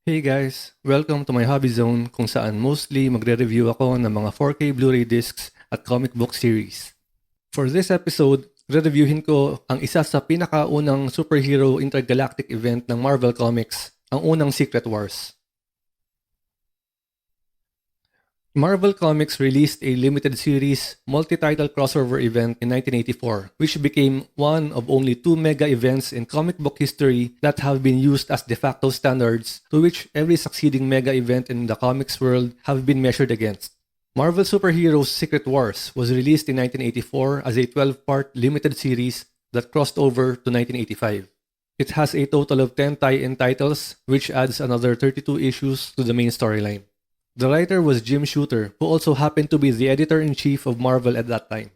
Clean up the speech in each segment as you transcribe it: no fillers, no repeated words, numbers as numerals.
Hey guys! Welcome to my hobby zone kung saan mostly magre-review ako ng mga 4K Blu-ray discs at comic book series. For this episode, re-reviewin ko ang isa sa pinakaunang superhero intergalactic event ng Marvel Comics, ang unang Secret Wars. Marvel Comics released a limited series multi-title crossover event in 1984, which became one of only two mega events in comic book history that have been used as de facto standards to which every succeeding mega event in the comics world have been measured against. Marvel Superheroes Secret Wars was released in 1984 as a 12-part limited series that crossed over to 1985. It has a total of 10 tie-in titles, which adds another 32 issues to the main storyline. The writer was Jim Shooter, who also happened to be the editor-in-chief of Marvel at that time.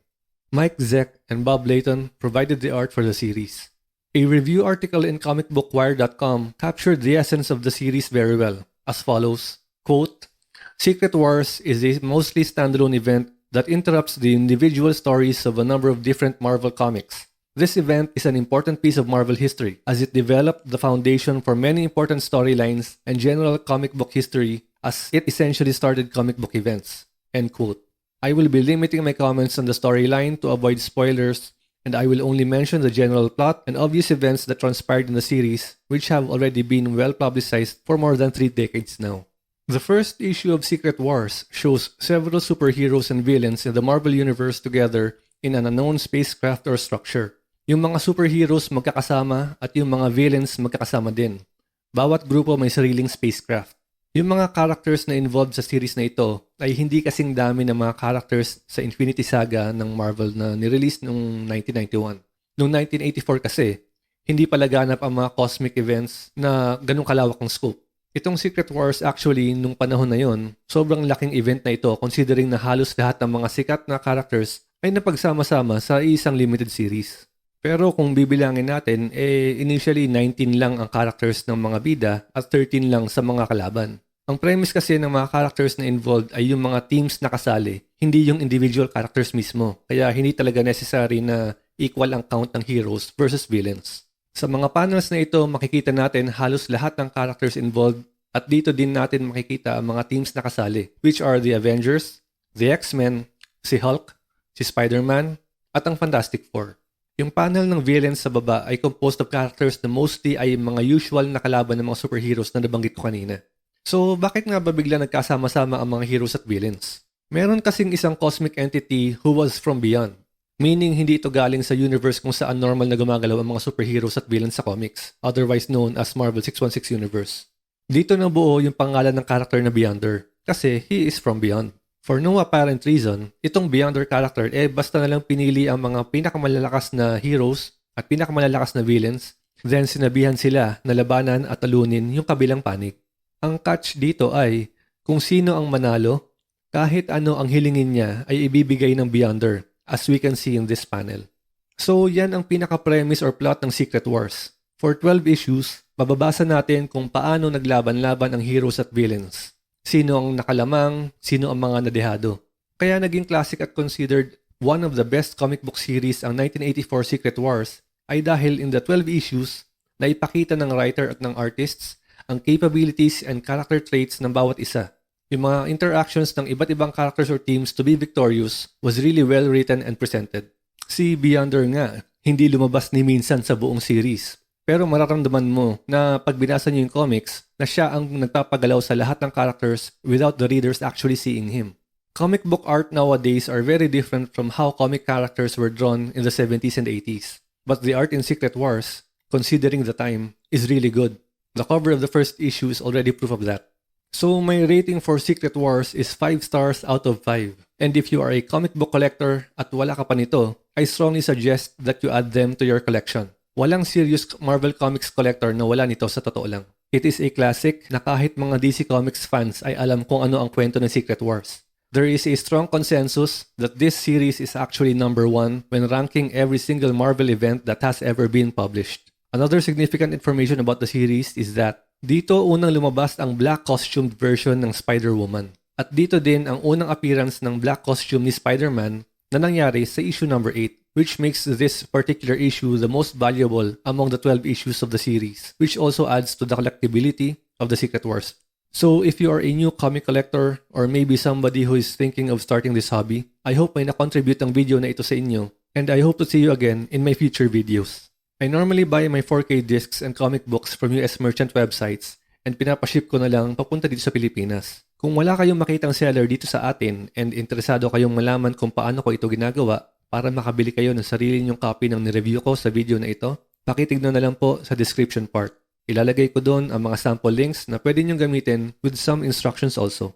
Mike Zeck and Bob Layton provided the art for the series. A review article in comicbookwire.com captured the essence of the series very well, as follows, quote, "Secret Wars is a mostly standalone event that interrupts the individual stories of a number of different Marvel comics. This event is an important piece of Marvel history, as it developed the foundation for many important storylines and general comic book history as it essentially started comic book events." End quote. I will be limiting my comments on the storyline to avoid spoilers, and I will only mention the general plot and obvious events that transpired in the series, which have already been well publicized for more than 3 decades now. The first issue of Secret Wars shows several superheroes and villains in the Marvel Universe together in an unknown spacecraft or structure. Yung mga superheroes magkakasama at yung mga villains magkakasama din. Bawat grupo may sariling spacecraft. Yung mga characters na involved sa series na ito ay hindi kasing dami ng mga characters sa Infinity Saga ng Marvel na nirelease noong 1991. Noong 1984 kasi, hindi pala ganap ang mga cosmic events na ganung kalawak ang scope. Itong Secret Wars actually, nung panahon na yon, sobrang laking event na ito considering na halos lahat ng mga sikat na characters ay napagsama-sama sa isang limited series. Pero kung bibilangin natin, initially 19 lang ang characters ng mga bida at 13 lang sa mga kalaban. Ang premise kasi ng mga characters na involved ay yung mga teams na kasali, hindi yung individual characters mismo. Kaya hindi talaga necessary na equal ang count ng heroes versus villains. Sa mga panels na ito, makikita natin halos lahat ng characters involved at dito din natin makikita ang mga teams na kasali, which are the Avengers, the X-Men, si Hulk, si Spider-Man, at ang Fantastic Four. Yung panel ng villains sa baba ay composed of characters na mostly ay mga usual na kalaban ng mga superheroes na nabanggit ko kanina. So, bakit nga ba bigla nagkasama-sama ang mga heroes at villains? Meron kasing isang cosmic entity who was from beyond. Meaning, hindi ito galing sa universe kung saan normal na gumagalaw ang mga superheroes at villains sa comics, otherwise known as Marvel 616 Universe. Dito nabuo yung pangalan ng character na Beyonder, kasi he is from beyond. For no apparent reason, itong Beyonder character basta na lang pinili ang mga pinakamalalakas na heroes at pinakamalalakas na villains, then sinabihan sila na labanan at talunin yung kabilang panig. Ang catch dito ay, kung sino ang manalo, kahit ano ang hilingin niya ay ibibigay ng Beyonder, as we can see in this panel. So yan ang pinaka-premise or plot ng Secret Wars. For 12 issues, mababasa natin kung paano naglaban-laban ang heroes at villains. Sino ang nakalamang, sino ang mga nadehado. Kaya naging classic at considered one of the best comic book series ang 1984 Secret Wars ay dahil in the 12 issues na ipakita ng writer at ng artists ang capabilities and character traits ng bawat isa. Yung mga interactions ng iba't ibang characters or teams to be victorious was really well written and presented. Si Beyonder nga, hindi lumabas ni minsan sa buong series. Pero mararamdaman mo na pag binasa niyo yung comics, na siya ang nagpapagalaw sa lahat ng characters without the readers actually seeing him. Comic book art nowadays are very different from how comic characters were drawn in the 70s and 80s. But the art in Secret Wars, considering the time, is really good. The cover of the first issue is already proof of that. So my rating for Secret Wars is 5 stars out of 5. And if you are a comic book collector at wala ka pa nito, I strongly suggest that you add them to your collection. Walang serious Marvel Comics collector na wala nito sa totoo lang. It is a classic na kahit mga DC Comics fans ay alam kung ano ang kwento ng Secret Wars. There is a strong consensus that this series is actually number 1 when ranking every single Marvel event that has ever been published. Another significant information about the series is that dito unang lumabas ang black costumed version ng Spider-Woman. At dito din ang unang appearance ng black costume ni Spider-Man na nangyari sa issue number 8. which makes this particular issue the most valuable among the 12 issues of the series, which also adds to the collectability of the Secret Wars. So if you are a new comic collector or maybe somebody who is thinking of starting this hobby, I hope may na-contribute ang video na ito sa inyo, and I hope to see you again in my future videos. I normally buy my 4K discs and comic books from US merchant websites and pinapaship ko na lang papunta dito sa Pilipinas. Kung wala kayong makitang seller dito sa atin and interesado kayong malaman kung paano ko ito ginagawa para makabili kayo ng sarili nyong copy ng nireview ko sa video na ito, pakitignan na lang po sa description part. Ilalagay ko doon ang mga sample links na pwede nyong gamitin with some instructions also.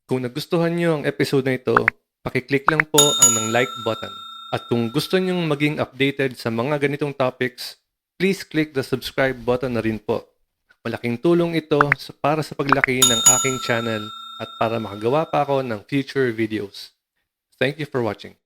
Kung nagustuhan nyo ang episode na ito, pakiclick lang po ang ng like button. At kung gusto nyong maging updated sa mga ganitong topics, please click the subscribe button na rin po. Malaking tulong ito para sa paglaki ng aking channel at para makagawa pa ako ng future videos. Thank you for watching.